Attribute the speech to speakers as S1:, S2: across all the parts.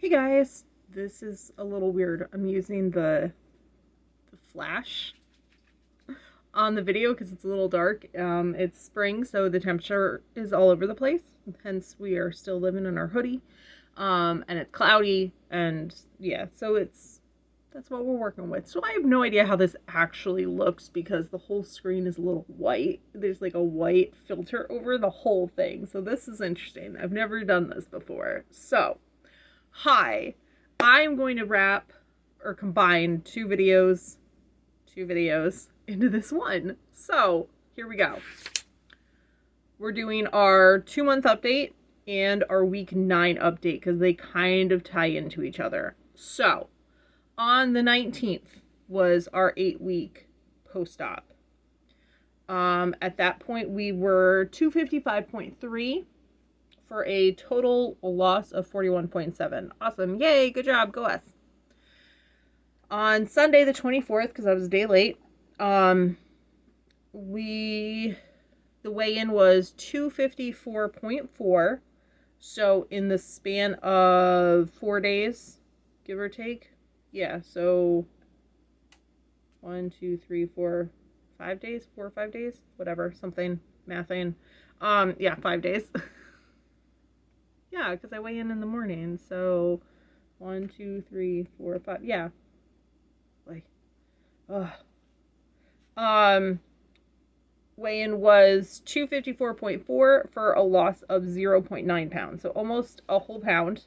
S1: Hey guys, this is a little weird. I'm using the flash on the video because it's a little dark. It's spring, so the temperature is all over the place. Hence, we are still living in our hoodie. And it's cloudy, and yeah, so that's what we're working with. So I have no idea how this actually looks because the whole screen is a little white. There's like a white filter over the whole thing. So this is interesting. I've never done this before. So hi, I'm going to wrap or combine two videos into this one. So here we go. We're doing our 2-month update and our week 9 update because they kind of tie into each other. So on the 19th was our 8-week post-op. At that point we were 255.3 for a total loss of 41.7. Awesome. Yay. Good job. Go us. On Sunday the 24th, because I was a day late, the weigh-in was 254.4. So in the span of 4 days, give or take. Yeah, so 1, 2, 3, 4, 5 days, 4 or 5 days, whatever, something, mathing. Yeah, 5 days. Yeah, because I weigh in the morning. So 1, 2, 3, 4, 5. Yeah. Like, weigh-in was 254.4 for a loss of 0.9 pounds. So almost a whole pound.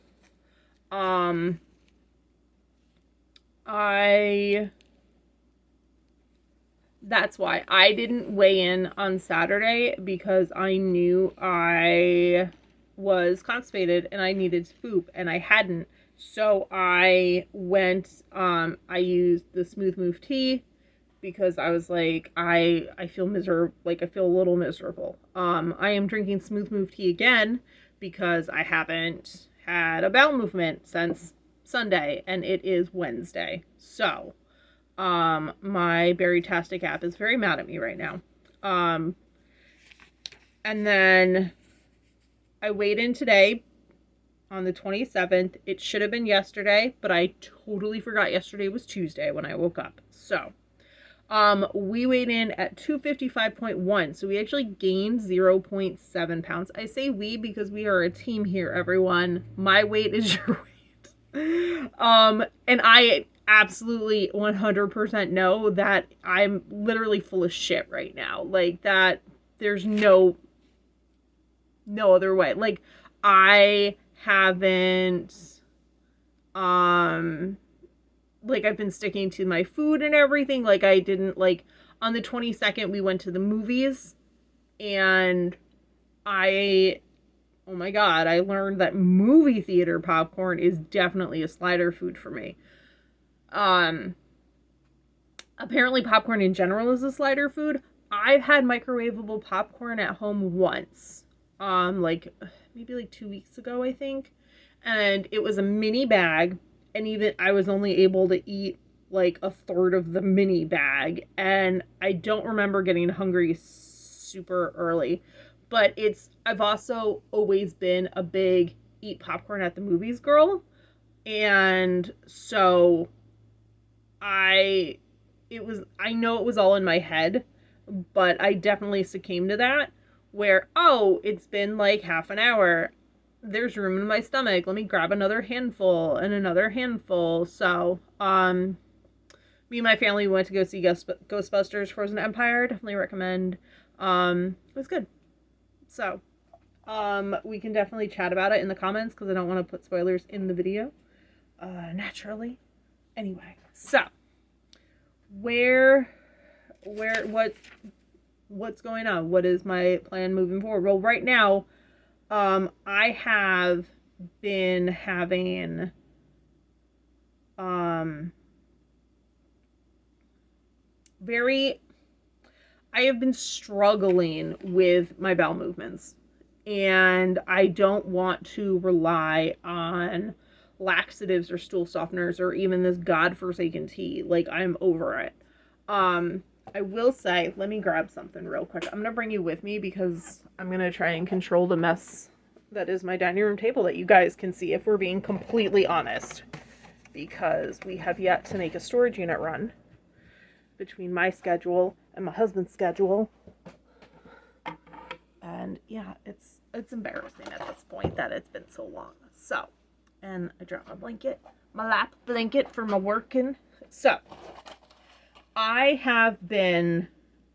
S1: That's why I didn't weigh in on Saturday, because I knew I was constipated and I needed to poop and I hadn't. So I went, I used the Smooth Move tea because I was like, I feel miserable, like I feel a little miserable. I am drinking Smooth Move tea again because I haven't had a bowel movement since Sunday and it is Wednesday. So, my Berrytastic app is very mad at me right now. And then I weighed in today on the 27th. It should have been yesterday, but I totally forgot yesterday was Tuesday when I woke up. So, we weighed in at 255.1. So we actually gained 0.7 pounds. I say we because we are a team here, everyone. My weight is your weight. And I absolutely 100% know that I'm literally full of shit right now. Like that, there's no other way. Like I haven't, like I've been sticking to my food and everything. Like I didn't, like on the 22nd we went to the movies and oh my god, I learned that movie theater popcorn is definitely a slider food for me. Apparently popcorn in general is a slider food. I've had microwavable popcorn at home once. Like maybe like 2 weeks ago, I think. And it was a mini bag, and even I was only able to eat like a third of the mini bag, and I don't remember getting hungry super early. But I've also always been a big eat popcorn at the movies girl. And so I know it was all in my head, but I definitely succumbed to that where, oh, it's been like half an hour. There's room in my stomach. Let me grab another handful and another handful. So, me and my family went to go see Ghostbusters Frozen Empire. Definitely recommend. It was good. So, we can definitely chat about it in the comments because I don't want to put spoilers in the video. Naturally. Anyway, so what's going on? What is my plan moving forward? Well, right now, I have been having I have been struggling with my bowel movements, and I don't want to rely on laxatives or stool softeners or even this godforsaken tea. Like, I'm over it. I will say, let me grab something real quick. I'm gonna bring you with me because I'm gonna try and control the mess That is my dining room table that you guys can see if we're being completely honest. Because we have yet to make a storage unit run between my schedule and my husband's schedule. And yeah, it's embarrassing at this point that it's been so long. So, and I dropped my blanket, my lap blanket for my working. So, I have been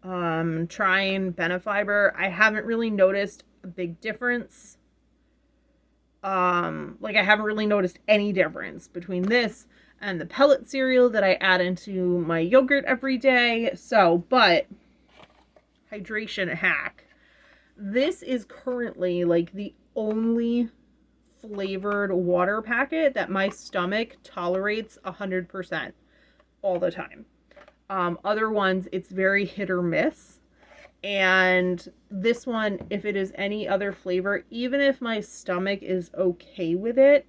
S1: trying Benefiber. I haven't really noticed a big difference. Like I haven't really noticed any difference between this and the pellet cereal that I add into my yogurt every day. So, but hydration hack. This is currently like the only flavored water packet that my stomach tolerates 100% all the time. Other ones, it's very hit or miss. And this one, if it is any other flavor, even if my stomach is okay with it,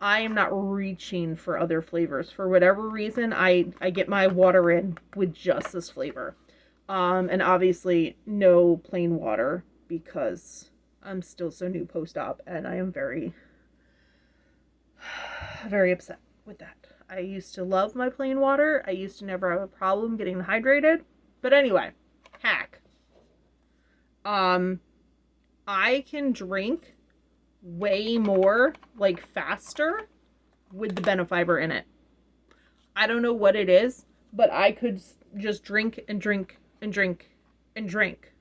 S1: I am not reaching for other flavors. For whatever reason, I get my water in with just this flavor. And obviously no plain water because I'm still so new post-op and I am very, very upset with that. I used to love my plain water. I used to never have a problem getting hydrated. But anyway, hack. I can drink way more, like faster, with the Benefiber in it. I don't know what it is, but I could just drink and drink and drink and drink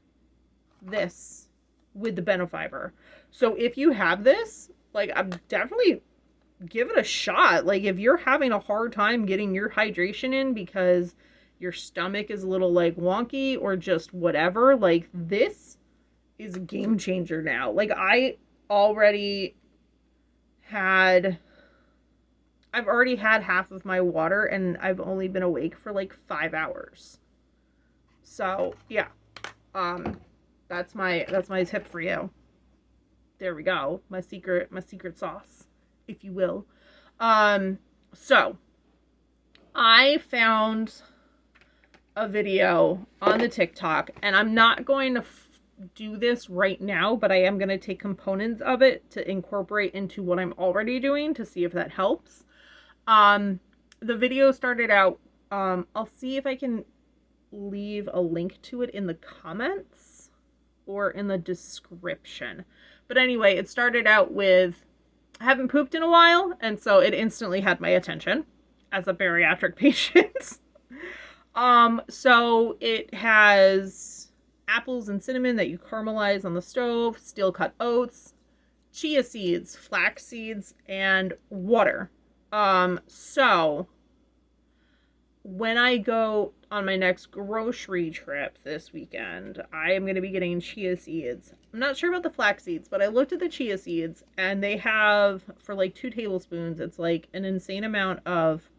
S1: this with the Benefiber. So if you have this, like, I'm definitely give it a shot. Like, if you're having a hard time getting your hydration in because your stomach is a little, like, wonky or just whatever, like, this is a game changer now. Like, I've already had half of my water and I've only been awake for like 5 hours. So yeah, that's my tip for you. There we go. My secret sauce, if you will. So I found a video on the TikTok, and I'm not going to do this right now, but I am going to take components of it to incorporate into what I'm already doing to see if that helps. The video started out, I'll see if I can leave a link to it in the comments or in the description. But anyway, it started out with, I haven't pooped in a while, and so it instantly had my attention as a bariatric patient. So it has apples and cinnamon that you caramelize on the stove, steel cut oats, chia seeds, flax seeds, and water. So when I go on my next grocery trip this weekend, I am going to be getting chia seeds. I'm not sure about the flax seeds, but I looked at the chia seeds and they have, for like 2 tablespoons, it's like an insane amount of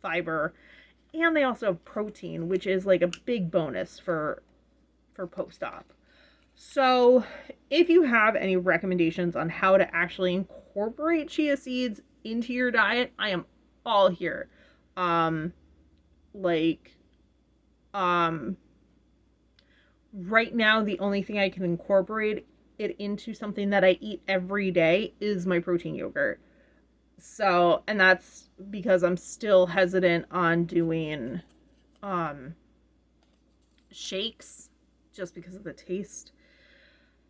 S1: fiber, and they also have protein, which is like a big bonus for post-op. So if you have any recommendations on how to actually incorporate chia seeds into your diet, I am all here. Right now, the only thing I can incorporate it into something that I eat every day is my protein yogurt. So, and that's because I'm still hesitant on doing shakes just because of the taste.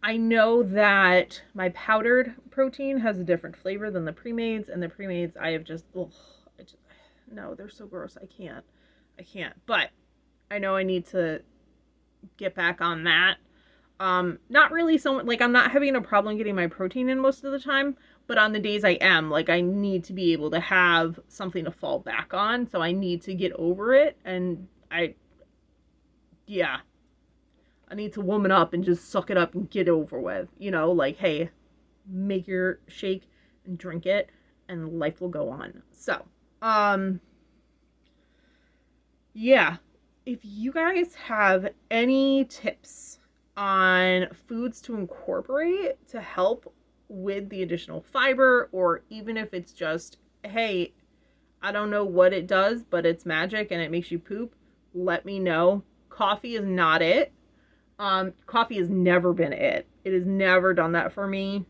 S1: I know that my powdered protein has a different flavor than the pre-mades, and the pre-mades I have just, no, they're so gross. I can't. But I know I need to get back on that. Not really so, like, I'm not having a problem getting my protein in most of the time, but on the days I am, like, I need to be able to have something to fall back on, so I need to get over it, and I need to woman up and just suck it up and get it over with. You know, like, hey, make your shake and drink it and life will go on. So, yeah, if you guys have any tips on foods to incorporate to help with the additional fiber, or even if it's just, hey, I don't know what it does, but it's magic and it makes you poop, let me know. Coffee is not it. Coffee has never been it. It has never done that for me.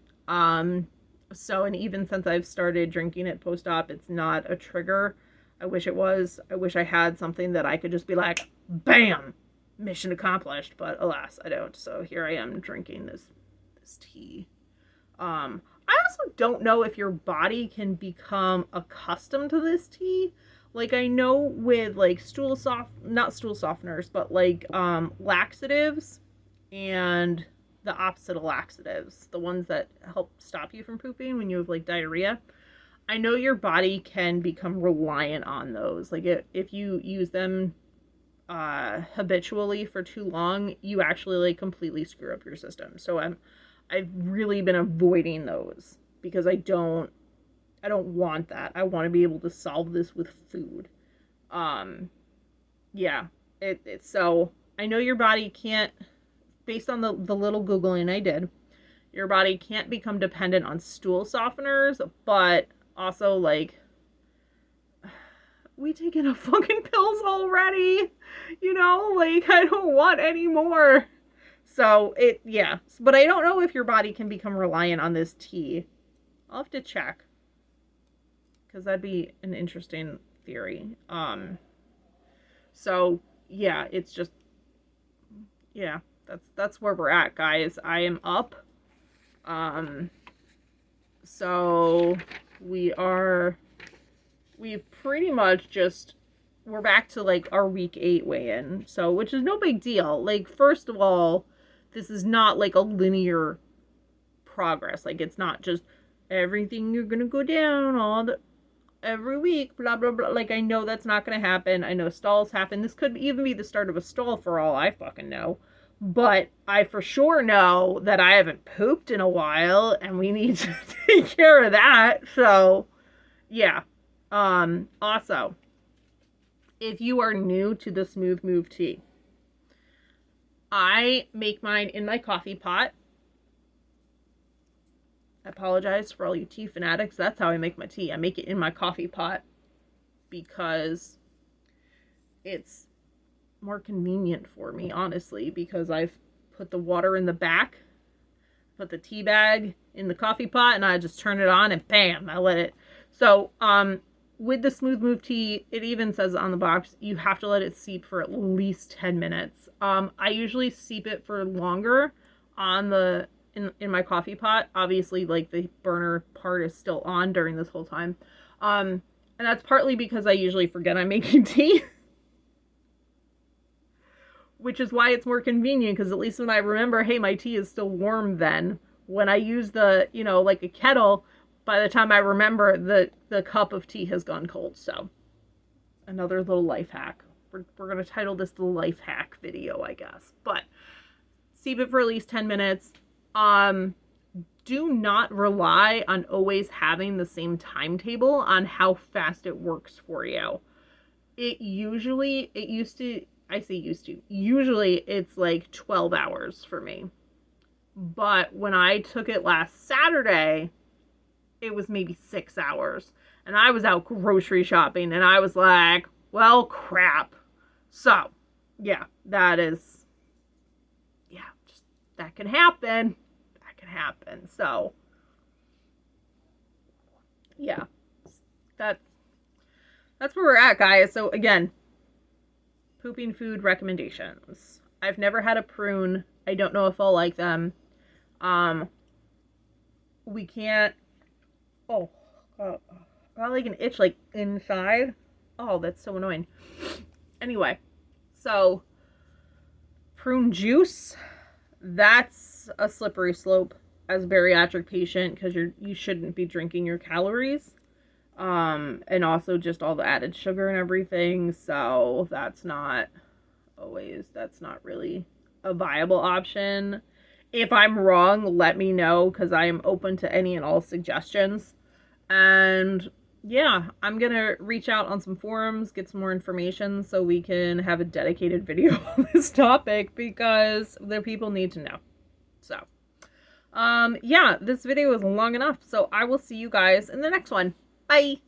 S1: So, and even since I've started drinking it post-op, it's not a trigger. I wish it was. I wish I had something that I could just be like, bam, mission accomplished. But alas, I don't. So here I am drinking this tea. I also don't know if your body can become accustomed to this tea. Like, I know with like not stool softeners, but like laxatives and the opposite of laxatives, the ones that help stop you from pooping when you have like diarrhea. I know your body can become reliant on those. Like if you use them habitually for too long, you actually like completely screw up your system. So I've really been avoiding those because I don't want that. I want to be able to solve this with food. Yeah, it's so I know your body can't, based on the little Googling I did, your body can't become dependent on stool softeners, but also, like, we take enough fucking pills already, you know? Like, I don't want any more. So, yeah. But I don't know if your body can become reliant on this tea. I'll have to check. Because that'd be an interesting theory. So, yeah, it's just, yeah, that's where we're at, guys. I am up. So we've pretty much just, we're back to like our week 8 weigh-in. So, which is no big deal. Like, first of all, this is not like a linear progress. Like, it's not just everything you're gonna go down every week, blah, blah, blah. Like, I know that's not gonna happen. I know stalls happen. This could even be the start of a stall for all I fucking know. But I for sure know that I haven't pooped in a while, and we need to take care of that. So, yeah. Also, if you are new to the Smooth Move tea, I make mine in my coffee pot. I apologize for all you tea fanatics. That's how I make my tea. I make it in my coffee pot because it's more convenient for me, honestly, because I've put the water in the back, put the tea bag in the coffee pot, and I just turn it on and bam, I let it. So, with the Smooth Move tea, it even says on the box, you have to let it steep for at least 10 minutes. I usually steep it for longer on in my coffee pot. Obviously, like, the burner part is still on during this whole time. And that's partly because I usually forget I'm making tea. Which is why it's more convenient, because at least when I remember, hey, my tea is still warm then. When I use the, like a kettle, by the time I remember, the cup of tea has gone cold. So, another little life hack. We're going to title this the life hack video, I guess. But, steep it for at least 10 minutes. Do not rely on always having the same timetable on how fast it works for you. Usually it's like 12 hours for me. But when I took it last Saturday, it was maybe 6 hours. And I was out grocery shopping and I was like, well, crap. So, yeah, that can happen. That can happen. So, yeah, that's where we're at, guys. So, again, pooping food recommendations. I've never had a prune. I don't know if I'll like them. We can't. Oh, got like an itch like inside. Oh, that's so annoying. Anyway, so prune juice. That's a slippery slope as a bariatric patient because you shouldn't be drinking your calories. And also just all the added sugar and everything. So that's not really a viable option. If I'm wrong, let me know because I am open to any and all suggestions. And yeah, I'm going to reach out on some forums, get some more information so we can have a dedicated video on this topic because the people need to know. So, yeah, this video is long enough. So I will see you guys in the next one. Bye.